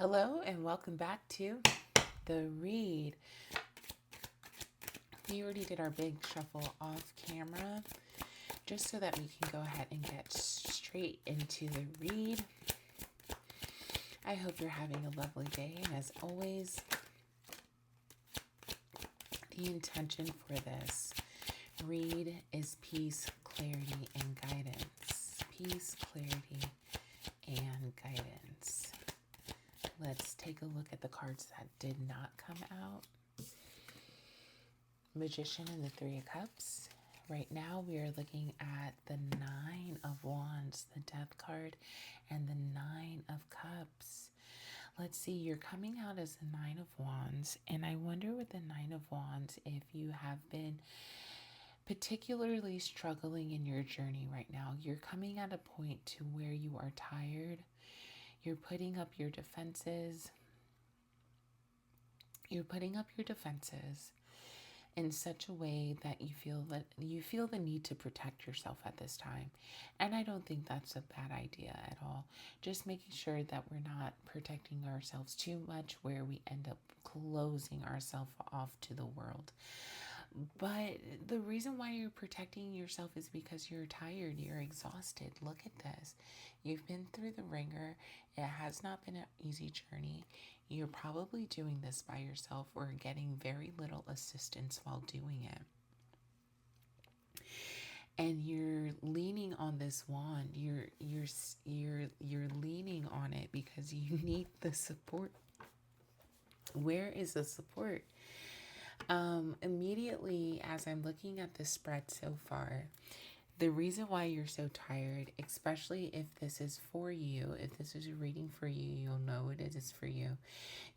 Hello and welcome back to The Read. We already did our big shuffle off camera just so that we can go ahead and get straight into the read. I hope you're having a lovely day, and as always, the intention for this read is peace, clarity, and guidance. Peace, clarity, and guidance. Let's take a look at the cards that did not come out. Magician and the Three of Cups. Right now we are looking at the Nine of Wands, the Death card, and the Nine of Cups. Let's see, you're coming out as the Nine of Wands, and I wonder with the Nine of Wands if you have been particularly struggling in your journey right now. You're coming at a point to where you are tired. You're putting up your defenses. You're putting up your defenses in such a way that you feel the need to protect yourself at this time. And I don't think that's a bad idea at all. Just making sure that we're not protecting ourselves too much where we end up closing ourselves off to the world. But the reason why you're protecting yourself is because you're tired, you're exhausted. Look at this. You've been through the ringer. It has not been an easy journey. You're probably doing this by yourself or getting very little assistance while doing it. And you're leaning on this wand. You're leaning on it because you need the support. Where is the support? Immediately as I'm looking at the spread so far, the reason why you're so tired, especially if this is for you, if this is a reading for you, you'll know it is for you.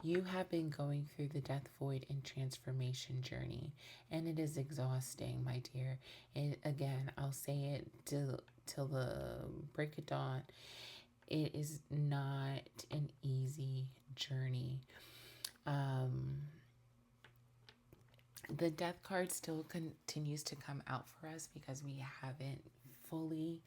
You have been going through the death, void, and transformation journey, and it is exhausting, my dear. And again, I'll say it till the break of dawn. It is not an easy journey. The death card still continues to come out for us because we haven't fully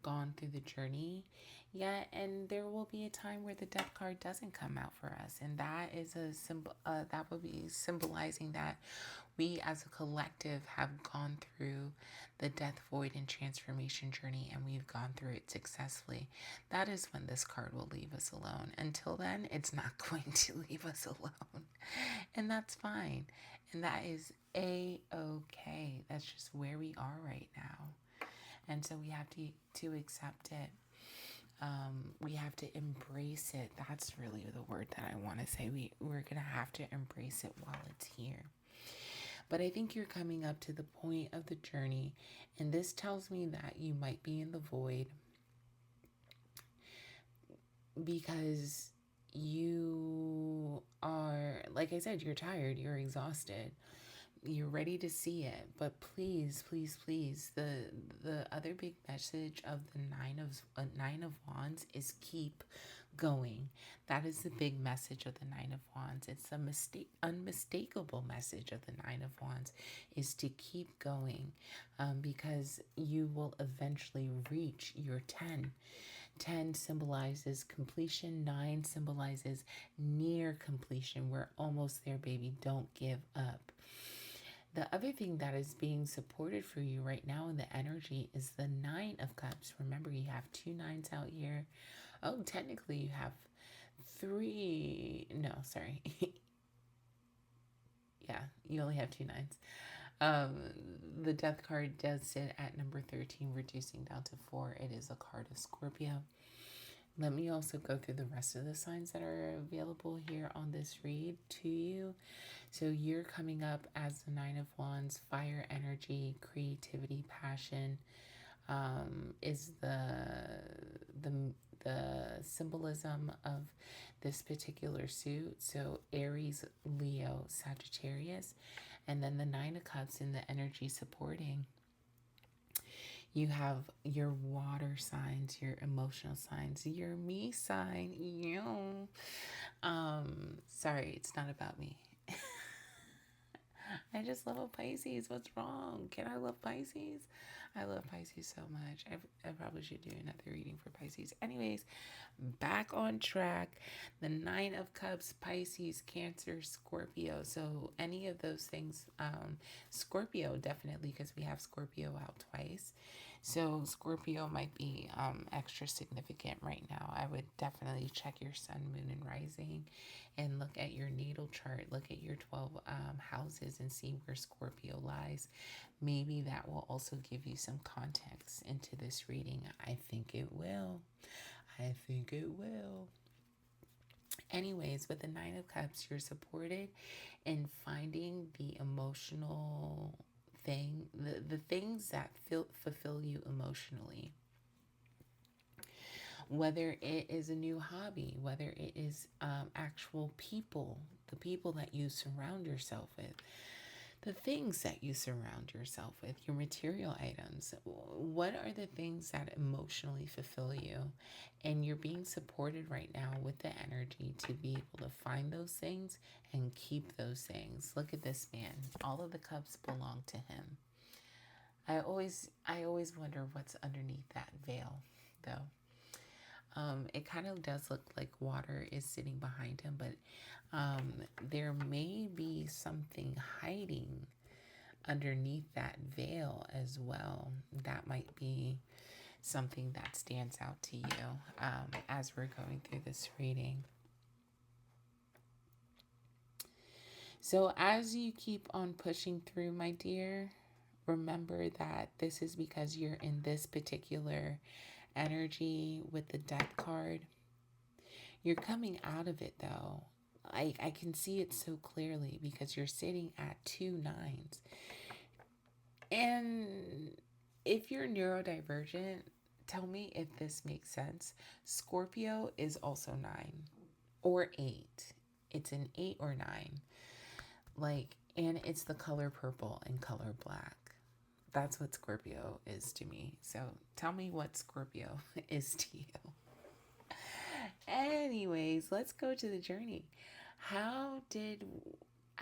gone through the journey yet, and there will be a time where the death card doesn't come out for us, and that is a symbol that will be symbolizing that we as a collective have gone through the death, void, and transformation journey, and we've gone through it successfully. That is when this card will leave us alone. Until then, it's not going to leave us alone, and that's fine. And that is A-okay. That's just where we are right now. And so we have to accept it. We have to embrace it. That's really the word that I want to say. We're going to have to embrace it while it's here. But I think you're coming up to the point of the journey. And this tells me that you might be in the void because you are, like I said, you're tired, you're exhausted, you're ready to see it. But please, please, please, the other big message of the Nine of Wands is keep going. That is the big message of the Nine of Wands. It's a unmistakable message of the Nine of Wands is to keep going, because you will eventually reach your 10. 10 symbolizes completion. 9 symbolizes near completion. We're almost there, baby. Don't give up. The other thing that is being supported for you right now in the energy is the Nine of Cups. Remember, you have 2 nines out here. Oh, technically you have 3. No, sorry. Yeah, you only have 2 nines. The death card does sit at number 13, reducing down to 4. It is a card of Scorpio. Let me also go through the rest of the signs that are available here on this read to you. So you're coming up as the Nine of Wands. Fire energy, creativity, passion is the symbolism of this particular suit. So Aries, Leo, Sagittarius, and then the Nine of Cups in the energy supporting. You have your water signs, your emotional signs, your me sign. Sorry, it's not about me. I just love a Pisces. What's wrong? Can I love Pisces? I love Pisces so much. I probably should do another reading for Pisces. Anyways, back on track. The Nine of Cups, Pisces, Cancer, Scorpio. So any of those things, Scorpio definitely, because we have Scorpio out twice. So Scorpio might be extra significant right now. I would definitely check your sun, moon, and rising and look at your natal chart. Look at your 12 houses and see where Scorpio lies. Maybe that will also give you some context into this reading. I think it will. I think it will. Anyways, with the Nine of Cups, you're supported in finding the emotional thing, the things that fulfill you emotionally. Whether it is a new hobby, whether it is actual people, the people that you surround yourself with, the things that you surround yourself with, your material items. What are the things that emotionally fulfill you? And you're being supported right now with the energy to be able to find those things and keep those things. Look at this man. All of the cups belong to him. I always wonder what's underneath that veil, though. It kind of does look like water is sitting behind him, but there may be something hiding underneath that veil as well. That might be something that stands out to you as we're going through this reading. So as you keep on pushing through, my dear, remember that this is because you're in this particular energy with the Death card. You're coming out of it, though. I can see it so clearly because you're sitting at 2 nines. And if you're neurodivergent, tell me if this makes sense. Scorpio is also 9 or 8. It's an 8 or 9. And it's the color purple and color black. That's what Scorpio is to me. So tell me what Scorpio is to you. Anyways, let's go to the journey. How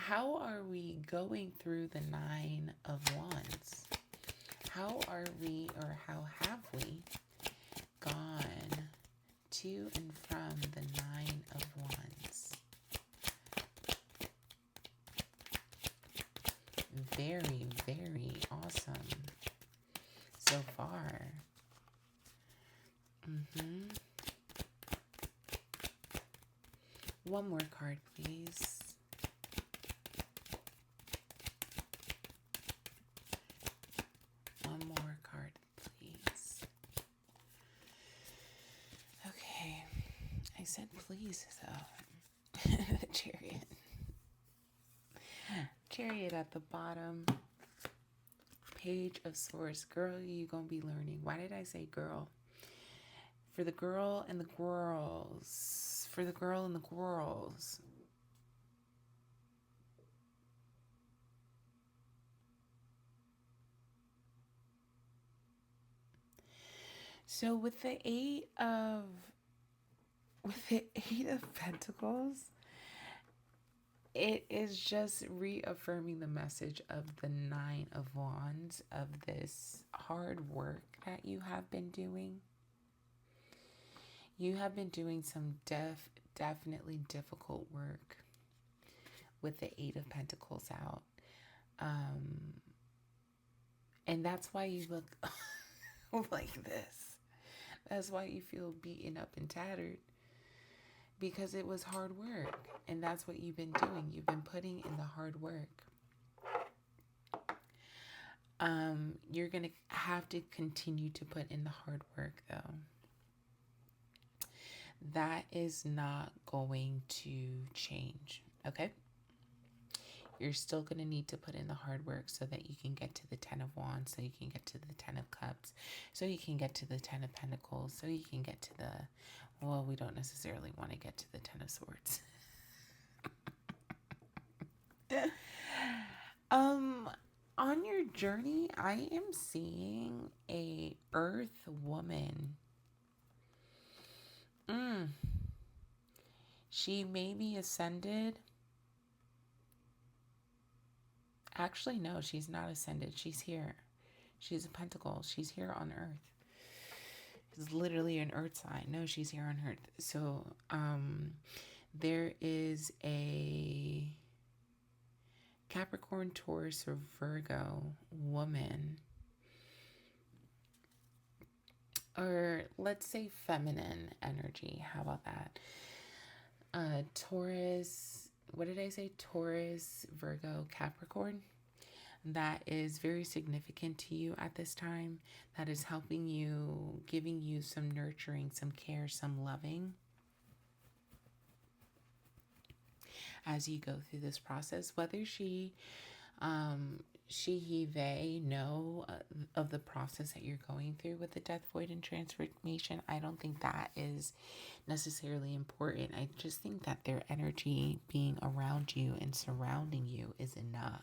are we going through the Nine of Wands? How are we, or how have we gone to and from the Nine of Wands? Very, very awesome so far. One more card, please. One more card, please. Okay. I said please, though. The Chariot. Chariot at the bottom. Page of Swords. Girl, you gonna be learning. Why did I say girl? For the girl and the girls. For the girl and the girls. So with the Eight of Pentacles, it is just reaffirming the message of the Nine of Wands, of this hard work that you have been doing. You have been doing some definitely difficult work with the Eight of Pentacles out. And that's why you look like this. That's why you feel beaten up and tattered. Because it was hard work. And that's what you've been doing. You've been putting in the hard work. You're going to have to continue to put in the hard work, though. That is not going to change, okay? You're still going to need to put in the hard work so that you can get to the Ten of Wands, so you can get to the Ten of Cups, so you can get to the Ten of Pentacles, so you can get to the, well, we don't necessarily want to get to the Ten of Swords. On your journey, I am seeing a earth woman. She may be ascended Actually, no, she's not ascended. She's here. She's a pentacle. She's here on Earth. It's literally an Earth sign. No, she's here on Earth. So, there is a Capricorn, Taurus, or Virgo woman, or let's say feminine energy. How about that? Taurus, what did I say? Taurus, Virgo, Capricorn. That is very significant to you at this time. That is helping you, giving you some nurturing, some care, some loving as you go through this process. Whether he, they know of the process that you're going through with the death, void, and transformation, I don't think that is necessarily important. I just think that their energy being around you and surrounding you is enough.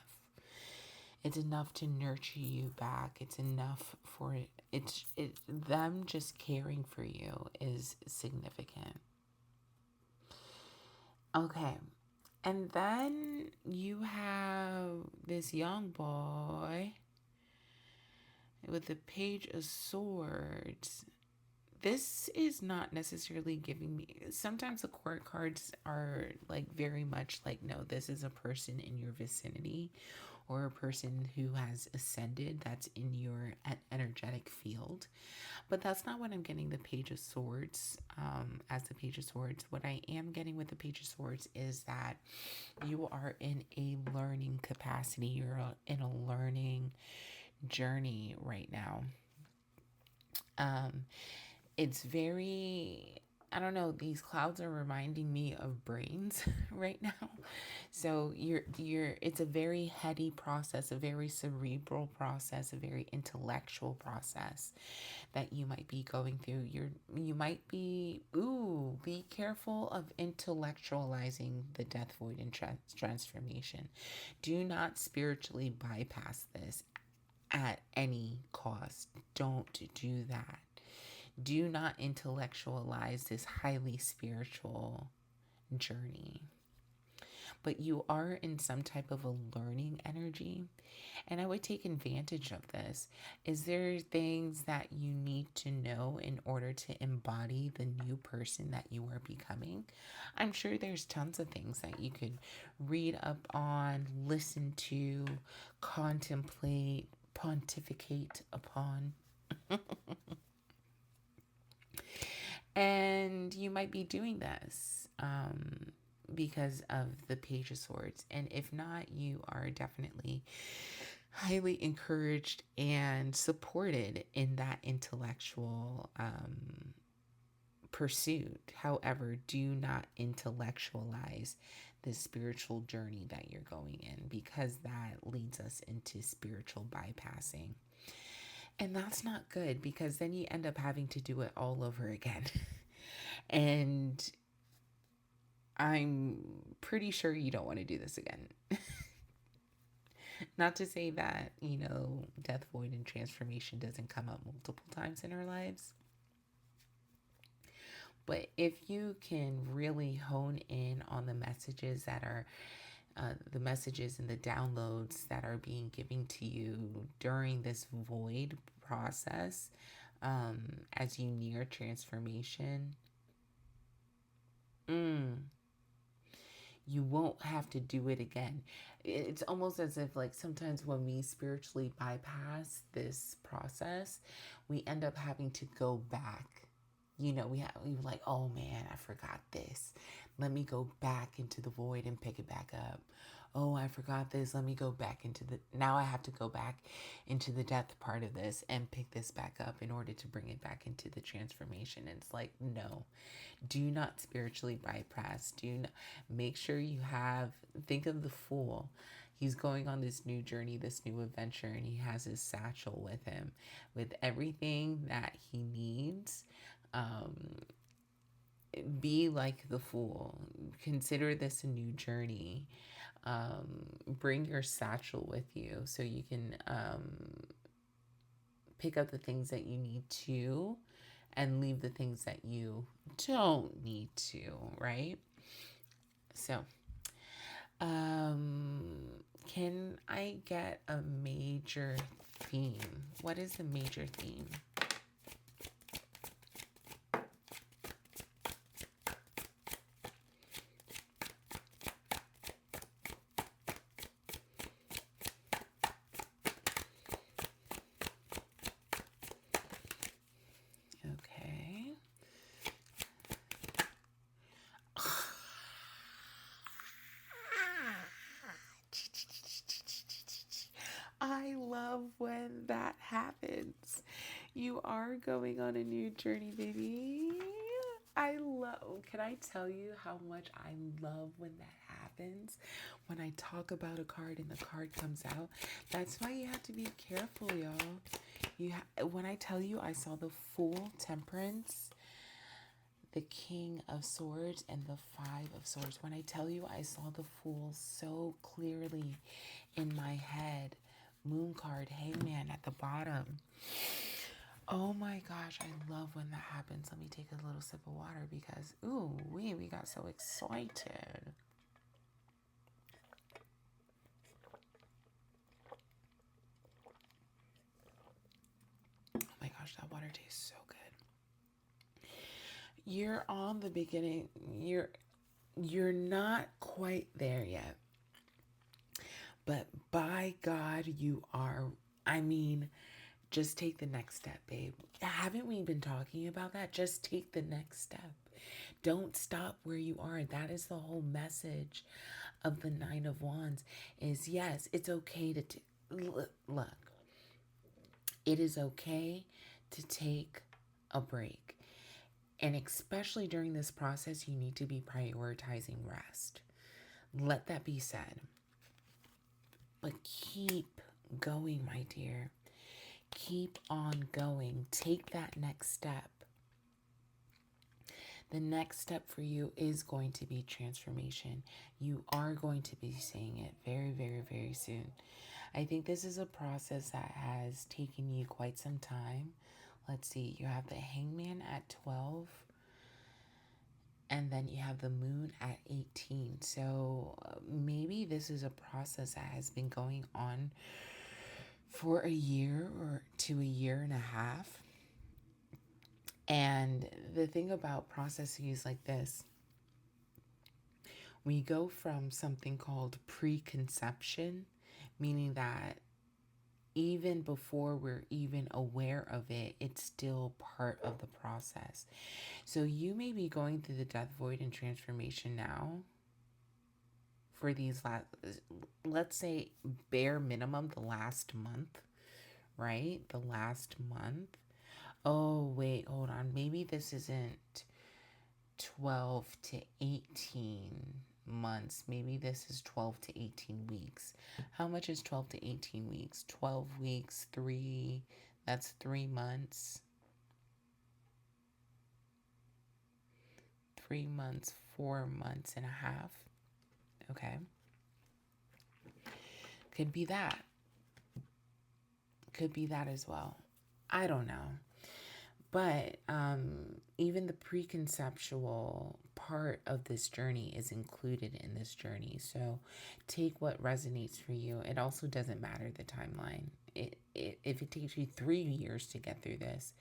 It's enough to nurture you back. It's enough for them just caring for you is significant. Okay. And then you have this young boy with the Page of Swords. This is not necessarily giving me, sometimes the court cards are like very much like, no, this is a person in your vicinity or a person who has ascended that's in your energetic field. But that's not what I'm getting the Page of Swords as the Page of Swords. What I am getting with the Page of Swords is that you are in a learning capacity. You're in a learning journey right now. It's very, I don't know, these clouds are reminding me of brains right now. So it's a very heady process, a very cerebral process, a very intellectual process that you might be going through. You might be, be careful of intellectualizing the death, void, and transformation. Do not spiritually bypass this at any cost. Don't do that. Do not intellectualize this highly spiritual journey. But you are in some type of a learning energy, and I would take advantage of this. Is there things that you need to know in order to embody the new person that you are becoming? I'm sure there's tons of things that you could read up on, listen to, contemplate, pontificate upon. And you might be doing this because of the Page of Swords. And if not, you are definitely highly encouraged and supported in that intellectual pursuit. However, do not intellectualize the spiritual journey that you're going in, because that leads us into spiritual bypassing. And that's not good, because then you end up having to do it all over again. And I'm pretty sure you don't want to do this again. Not to say that, death, void, and transformation doesn't come up multiple times in our lives. But if you can really hone in on the messages that are the messages and the downloads that are being given to you during this void process, as you near transformation, you won't have to do it again. It's almost as if, like, sometimes when we spiritually bypass this process, we end up having to go back. We like, oh man, I forgot this. Let me go back into the void and pick it back up. Oh, I forgot this. Let me go back now I have to go back into the death part of this and pick this back up in order to bring it back into the transformation. And it's like, no, do not spiritually bypass. Make sure think of the Fool. He's going on this new journey, this new adventure, and he has his satchel with him with everything that he needs. Be like the Fool. Consider this a new journey. Bring your satchel with you so you can pick up the things that you need to and leave the things that you don't need to, right? So, Can I get a major theme? What is the major theme? Okay. I love when that happens. You are going on a new journey, baby. Can I tell you how much I love when that happens? When I talk about a card and the card comes out, that's why you have to be careful, y'all. When I tell you I saw the Fool, Temperance, the King of Swords, and the Five of Swords. When I tell you I saw the Fool so clearly in my head, Moon card, Hangman at the bottom. Oh my gosh, I love when that happens. Let me take a little sip of water because, ooh, we got so excited. Oh my gosh, that water tastes so good. You're on the beginning. You're not quite there yet. But by God, you are. I mean, just take the next step, babe. Haven't we been talking about that? Just take the next step. Don't stop where you are. That is the whole message of the Nine of Wands is yes, it's okay to look. It is okay to take a break. And especially during this process, you need to be prioritizing rest. Let that be said. But keep going, my dear. Keep on going. Take that next step. The next step for you is going to be transformation. You are going to be seeing it very, very, very soon. I think this is a process that has taken you quite some time. Let's see, you have the Hangman at 12, and then you have the Moon at 18. So maybe this is a process that has been going on for a year or to a year and a half. And the thing about processes like this, we go from something called preconception, meaning that even before we're even aware of it, it's still part of the process. So you may be going through the death, void, and transformation now for these let's say bare minimum, the last month, right? The last month. Oh, wait, hold on. Maybe this isn't 12 to 18 months. Maybe this is 12 to 18 weeks. How much is 12 to 18 weeks? 12 weeks, that's 3 months. 3 months, 4 months and a half. Okay. Could be that. Could be that as well. I don't know. But even the preconceptual part of this journey is included in this journey. So take what resonates for you. It also doesn't matter the timeline. If it takes you 3 years to get through this,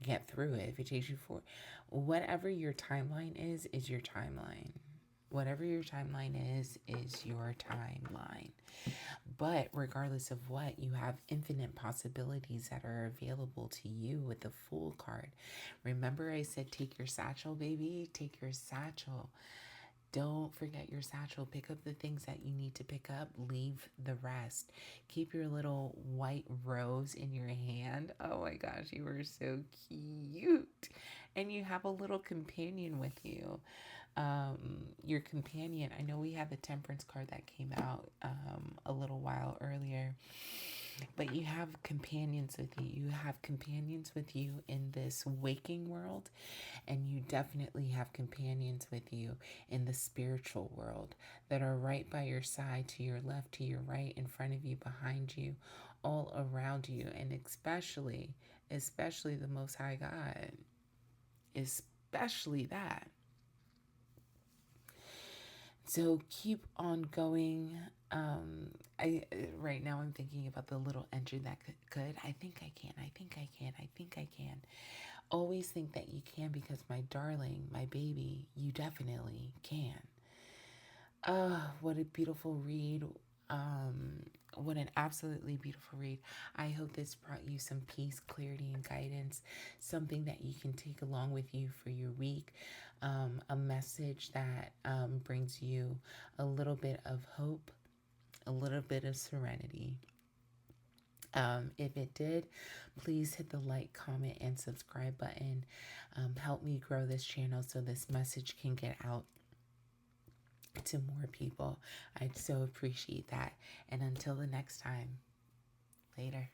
get through it. If it takes you 4, whatever your timeline is your timeline. Whatever your timeline is your timeline. But regardless of what, you have infinite possibilities that are available to you with the Fool card. Remember I said take your satchel, baby? Take your satchel. Don't forget your satchel. Pick up the things that you need to pick up. Leave the rest. Keep your little white rose in your hand. Oh my gosh, you are so cute. And you have a little companion with you. Your companion, I know we had the Temperance card that came out a little while earlier, but you have companions with you. You have companions with you in this waking world, and you definitely have companions with you in the spiritual world that are right by your side, to your left, to your right, in front of you, behind you, all around you, and especially the Most High God, especially that. So keep on going. I right now I'm thinking about the little entry that could. I think I can. I think I can. I think I can. Always think that you can, because my darling, my baby, you definitely can. What a beautiful read. What an absolutely beautiful read. I hope this brought you some peace, clarity, and guidance, something that you can take along with you for your week, a message that brings you a little bit of hope, a little bit of serenity. If it did, please hit the like, comment, and subscribe button. Help me grow this channel so this message can get out to more people. I'd so appreciate that. And until the next time, later.